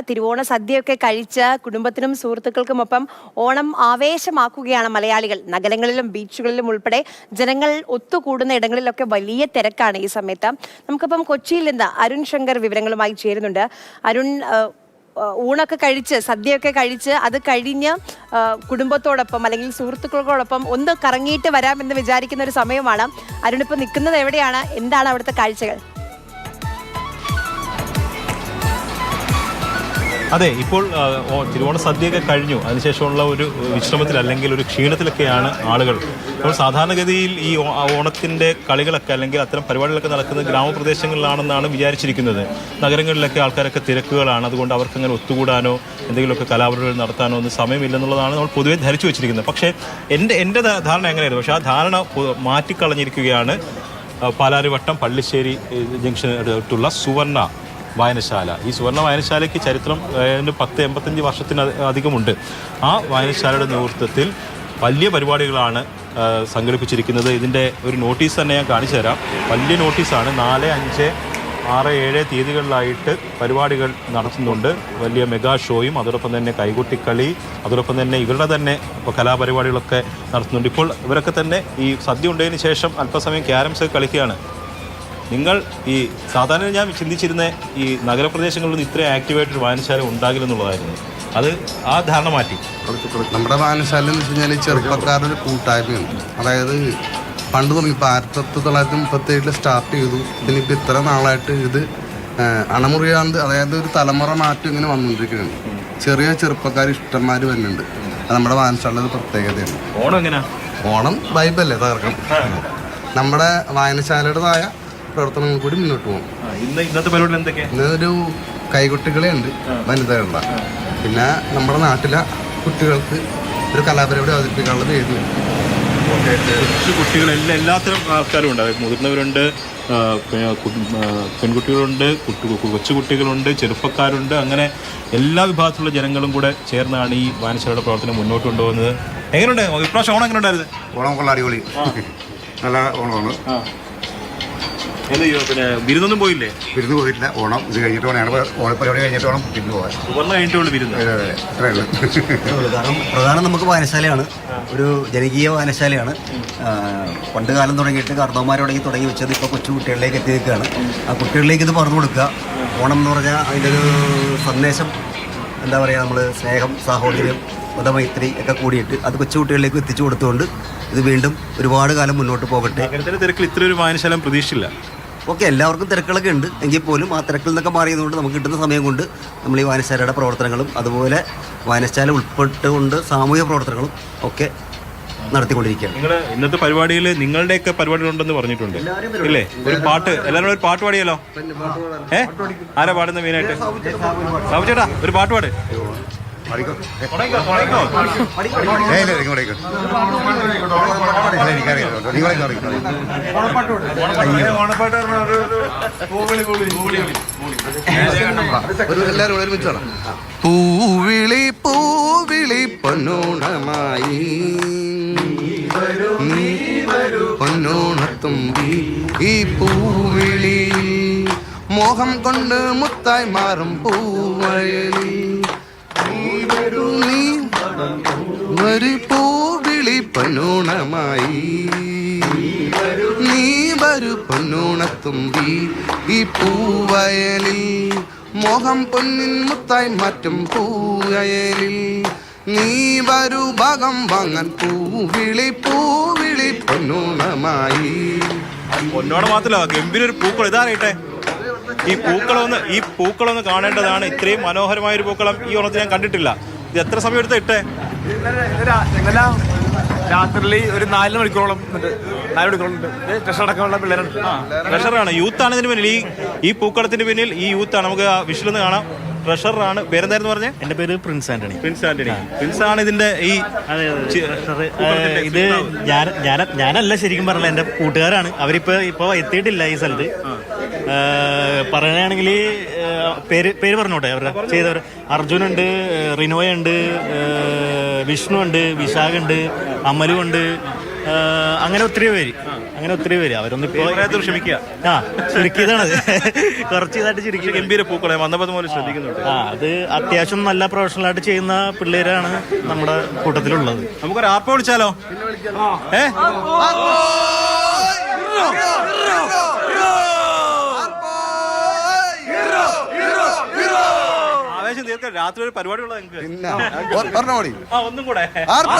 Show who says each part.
Speaker 1: തിരുവോണ സദ്യയൊക്കെ കഴിച്ച് കുടുംബത്തിനും സുഹൃത്തുക്കൾക്കുമൊപ്പം ഓണം ആവേശമാക്കുകയാണ് മലയാളികൾ. നഗരങ്ങളിലും ബീച്ചുകളിലും ഉൾപ്പെടെ ജനങ്ങൾ ഒത്തുകൂടുന്ന ഇടങ്ങളിലൊക്കെ വലിയ തിരക്കാണ് ഈ സമയത്ത്. നമുക്കിപ്പം കൊച്ചിയിൽ നിന്ന് അരുൺ ശങ്കർ വിവരങ്ങളുമായി ചേരുന്നുണ്ട്. അരുൺ, ഊണൊക്കെ കഴിച്ച് സദ്യയൊക്കെ കഴിച്ച് അത് കഴിഞ്ഞ് കുടുംബത്തോടൊപ്പം അല്ലെങ്കിൽ സുഹൃത്തുക്കളോടൊപ്പം ഒന്ന് കറങ്ങിയിട്ട് വരാമെന്ന് വിചാരിക്കുന്ന ഒരു സമയമാണ്. അരുൺ ഇപ്പോൾ നിൽക്കുന്നത് എവിടെയാണ്? എന്താണ് അവിടുത്തെ കാഴ്ചകൾ?
Speaker 2: അതെ, ഇപ്പോൾ തിരുവോണ സദ്യയൊക്കെ കഴിഞ്ഞു. അതിനുശേഷമുള്ള ഒരു വിശ്രമത്തിൽ അല്ലെങ്കിൽ ഒരു ക്ഷീണത്തിലൊക്കെയാണ് ആളുകൾ. അപ്പോൾ സാധാരണഗതിയിൽ ഈ ഓണത്തിൻ്റെ കളികളൊക്കെ അല്ലെങ്കിൽ അത്തരം പരിപാടികളൊക്കെ നടക്കുന്നത് ഗ്രാമപ്രദേശങ്ങളിലാണെന്നാണ് വിചാരിച്ചിരിക്കുന്നത്. നഗരങ്ങളിലൊക്കെ ആൾക്കാരൊക്കെ തിരക്കുകളാണ്, അതുകൊണ്ട് അവർക്കങ്ങനെ ഒത്തുകൂടാനോ എന്തെങ്കിലുമൊക്കെ കലാപരിപാടികൾ നടത്താനോ ഒന്നും സമയമില്ലെന്നുള്ളതാണ് നമ്മൾ പൊതുവെ ധരിച്ചു വെച്ചിരിക്കുന്നത്. പക്ഷേ എൻ്റെ ധാരണ എങ്ങനെയായിരുന്നു? പക്ഷേ ആ ധാരണ മാറ്റിക്കളഞ്ഞിരിക്കുകയാണ് പാലാരിവട്ടം പള്ളിശ്ശേരി ജംഗ്ഷനടുത്തുള്ള സുവർണ വായനശാല. ഈ സുവർണ വായനശാലയ്ക്ക് ചരിത്രം 10-85 വർഷത്തിനധികമുണ്ട്. ആ വായനശാലയുടെ നേതൃത്വത്തിൽ വലിയ പരിപാടികളാണ് സംഘടിപ്പിച്ചിരിക്കുന്നത്. ഇതിൻ്റെ ഒരു നോട്ടീസ് തന്നെ ഞാൻ കാണിച്ചു തരാം. വലിയ നോട്ടീസാണ്. 4, 5, 6, 7 തീയതികളിലായിട്ട് പരിപാടികൾ നടത്തുന്നുണ്ട്. വലിയ മെഗാ ഷോയും അതോടൊപ്പം തന്നെ കൈകൊട്ടിക്കളി, അതോടൊപ്പം തന്നെ ഇവരുടെ തന്നെ കലാപരിപാടികളൊക്കെ നടത്തുന്നുണ്ട്. ഇപ്പോൾ ഇവരൊക്കെ തന്നെ ഈ സദ്യ ഉണ്ടതിന് ശേഷം അല്പസമയം ക്യാരംസ് കളിക്കുകയാണ്. നിങ്ങൾ ഈ സാധാരണ ഞാൻ ചിന്തിച്ചിരുന്ന ഈ നഗരപ്രദേശങ്ങളിലൊന്നും ഇത്രയും ആക്റ്റീവായിട്ടൊരു വായനശാല ഉണ്ടാകില്ലെന്നുള്ളതായിരുന്നു. അത് ആ ധാരണ മാറ്റി.
Speaker 3: നമ്മുടെ വായനശാല എന്ന് വെച്ച് കഴിഞ്ഞാൽ ചെറുപ്പക്കാരുടെ ഒരു കൂട്ടായ്മയാണ്. അതായത് പണ്ട് തുടങ്ങി ഇപ്പോൾ 1937 സ്റ്റാർട്ട് ചെയ്തു. പിന്നെ ഇപ്പോൾ ഇത്ര നാളായിട്ട് ഇത് അണമുറിയാണ്ട്, അതായത് ഒരു തലമുറ മാറ്റം ഇങ്ങനെ വന്നുകൊണ്ടിരിക്കുന്നുണ്ട്. ചെറിയ ചെറുപ്പക്കാർ ഇഷ്ടന്മാർ വരുന്നുണ്ട്. അത് നമ്മുടെ വായനശാലയുടെ ഒരു പ്രത്യേകതയാണ്.
Speaker 2: ഓണം എങ്ങനെയാ?
Speaker 3: ഓണം വൈബല്ലേ, തകർക്കണം. നമ്മുടെ വായനശാലയുടേതായ പ്രവർത്തനങ്ങൾ കൂടി മുന്നോട്ട് പോകും.
Speaker 2: ഇന്നത്തെ പരിപാടി എന്തൊക്കെയാണ്?
Speaker 3: ഇന്നൊരു കൈകൊട്ടികളെയുണ്ട്, വനിതകളുടെ. പിന്നെ നമ്മുടെ നാട്ടിലെ കുട്ടികൾക്ക് ഒരു കലാപരിപാടി അവതരിപ്പിക്കാനുള്ള വേദിയുണ്ട്.
Speaker 2: കുട്ടികളെല്ലാം എല്ലാത്തരം ആൾക്കാരും ഉണ്ട്. അതായത് മുതിർന്നവരുണ്ട്, പെൺകുട്ടികളുണ്ട്, കൊച്ചുകുട്ടികളുണ്ട്, ചെറുപ്പക്കാരുണ്ട്. അങ്ങനെ എല്ലാ വിഭാഗത്തിലുള്ള ജനങ്ങളും കൂടെ ചേർന്നാണ് ഈ വായനശാലയുടെ പ്രവർത്തനം മുന്നോട്ട് കൊണ്ടുപോകുന്നത്. എങ്ങനെയുണ്ട് ഇപ്രാവശ്യം ഓണം? എങ്ങനെ ഉണ്ടായിരുന്നു?
Speaker 3: ഓണം കൊള്ള അടിപൊളി, നല്ല ഓണമാണ്.
Speaker 2: പിന്നെ വിരുന്നൊന്നും പോയില്ലേ?
Speaker 3: വിരുന്ന് പോയിട്ടില്ല. ഓണം ഇത് കഴിഞ്ഞിട്ട് വേണം, ഓണപ്പരിപാടി കഴിഞ്ഞിട്ട് വേണം വിരുന്ന് പോകാൻ.
Speaker 2: സുവർണ്ണ കഴിഞ്ഞിട്ടുള്ളൂ വിരുന്ന്.
Speaker 4: കാരണം പ്രധാനം നമുക്ക് വായനശാലയാണ്, ഒരു ജനകീയ വായനശാലയാണ്. പണ്ട് കാലം തുടങ്ങിയിട്ട് കാർന്നവന്മാർ തുടങ്ങി വെച്ചത് ഇപ്പോൾ കൊച്ചു കുട്ടികളിലേക്ക് എത്തി നിൽക്കുകയാണ്. ആ കുട്ടികളിലേക്ക് ഇത് പറഞ്ഞു കൊടുക്കുക. ഓണം എന്ന് പറഞ്ഞാൽ അതിൻ്റെ ഒരു സന്ദേശം എന്താ പറയുക, നമ്മൾ സ്നേഹം, സാഹോദര്യം, മതമൈത്രി ഒക്കെ കൂടിയിട്ട് അത് കൊച്ചുകുട്ടികളിലേക്ക് എത്തിച്ചു കൊടുത്തുകൊണ്ട് ഇത് വീണ്ടും ഒരുപാട് കാലം മുന്നോട്ട് പോകട്ടെ.
Speaker 2: തിരക്കിൽ ഇത്ര ഒരു വായനശാല പ്രതീക്ഷിച്ചില്ല.
Speaker 4: ഓക്കെ, എല്ലാവർക്കും തിരക്കുകളൊക്കെ ഉണ്ട്. എങ്കിൽ പോലും ആ തിരക്കിൽ നിന്നൊക്കെ മാറിയതുകൊണ്ട് നമുക്ക് കിട്ടുന്ന സമയം കൊണ്ട് നമ്മൾ ഈ വായനശാലയുടെ പ്രവർത്തനങ്ങളും അതുപോലെ വായനശാല ഉൾപ്പെട്ടുകൊണ്ട് സാമൂഹിക പ്രവർത്തനങ്ങളും ഒക്കെ നടത്തിക്കൊണ്ടിരിക്കുകയാണ്.
Speaker 2: നിങ്ങൾ ഇന്നത്തെ പരിപാടിയിൽ നിങ്ങളുടെയൊക്കെ പരിപാടികളുണ്ടെന്ന് പറഞ്ഞിട്ടുണ്ട് ഇല്ലേ? ഒരു പാട്ട്, എല്ലാവരും ഒരു പാട്ട് പാടിയല്ലോ. ആരാ പാടുന്നത് മെയിനായിട്ട്? സാബു ചേട്ടാ, ഒരു പാട്ട് പാട്.
Speaker 3: എല്ലാവരും ഒരുമിച്ചാണ്. പൂവിളി പൂവിളി പൊന്നോണമായി പൊന്നോണത്തുമ്പി ഈ പൂവിളി മോഹം കൊണ്ട് മുത്തായി മാറും പൂവയലി ഒരു പൂവിളി പൊന്നോണമായി നീ വരൂ പൊന്നോണത്തുമ്പി ഈ പൂവയലിൽ മോഹം പൊന്നിൻ മുത്തായി മാറ്റും പൂവയലിൽ നീ വരൂ ഭാഗം വാങ്ങാൻ പൂവിളി പൂവിളി പൊന്നോണമായി.
Speaker 2: പൊന്നോണം മാത്രമല്ല, ഗംഭീര ഒരു പൂക്കളം. ഇതാറട്ടെ, ഈ പൂക്കളൊന്ന് കാണേണ്ടതാണ്. ഇത്രയും മനോഹരമായൊരു പൂക്കളം ഈ ഓണത്തിൽ ഞാൻ കണ്ടിട്ടില്ല. ഇത് എത്ര സമയം എടുത്ത് ഇട്ടേ?
Speaker 5: രാത്രി ഒരു 4 മണിക്കൂറോളം ട്രഷറടക്കമുള്ള പിള്ളേരുണ്ട്.
Speaker 2: ട്രഷറാണ്, യൂത്താണ് ഇതിന് പിന്നിൽ. ഈ പൂക്കളത്തിന് പിന്നിൽ ഈ യൂത്താണ്. നമുക്ക് ആ വിഷ്വലൊന്ന് കാണാം. ട്രഷറാണ്. പേരെന്തായിരുന്നു പറഞ്ഞേ?
Speaker 6: എൻ്റെ പേര് പ്രിൻസ് ആന്റണി.
Speaker 2: പ്രിൻസ് ആണ് ഇതിന്റെ ഈ
Speaker 6: ഇത് ഞാനല്ല ശരിക്കും പറഞ്ഞില്ല, എൻ്റെ കൂട്ടുകാരാണ്. അവരിപ്പോ എത്തിയിട്ടില്ല ഈ സ്ഥലത്ത്. പറയുകയാണെങ്കിൽ പേര് പറഞ്ഞോട്ടെ അവരുടെ ചെയ്തവർ. അർജുനുണ്ട്, റിനോയുണ്ട്, വിഷ്ണു ഉണ്ട്, വിശാഖുണ്ട്, അമലുണ്ട്, അങ്ങനെ ഒത്തിരി പേര്. അങ്ങനെ ഒത്തിരി പേര് അവരൊന്നും ഇപ്പോൾ
Speaker 2: പറയാത്തവർ ക്ഷമിക്കുക.
Speaker 6: ആ ചുരുക്കിയതാണ് കുറച്ച് ഇതായിട്ട് ചുരുക്കി.
Speaker 2: ഗംഭീര പൂക്കളെ വന്നപ്പോൾ പോലെ ശ്രദ്ധിക്കുന്നുണ്ട്.
Speaker 6: അത് അത്യാവശ്യം നല്ല പ്രൊഫഷണലായിട്ട് ചെയ്യുന്ന പിള്ളേരാണ് നമ്മുടെ കൂട്ടത്തിലുള്ളത്.
Speaker 2: നമുക്കൊരു ആർപ്പ വിളിച്ചാലോ? ആവേശം തീർക്കാൻ രാത്രി ഒരു പരിപാടി ഉള്ളത് നിങ്ങൾക്ക്.
Speaker 3: പിന്നെ പറഞ്ഞ മതി.
Speaker 2: ഒന്നും കൂടെ.
Speaker 3: ആർപ്പോ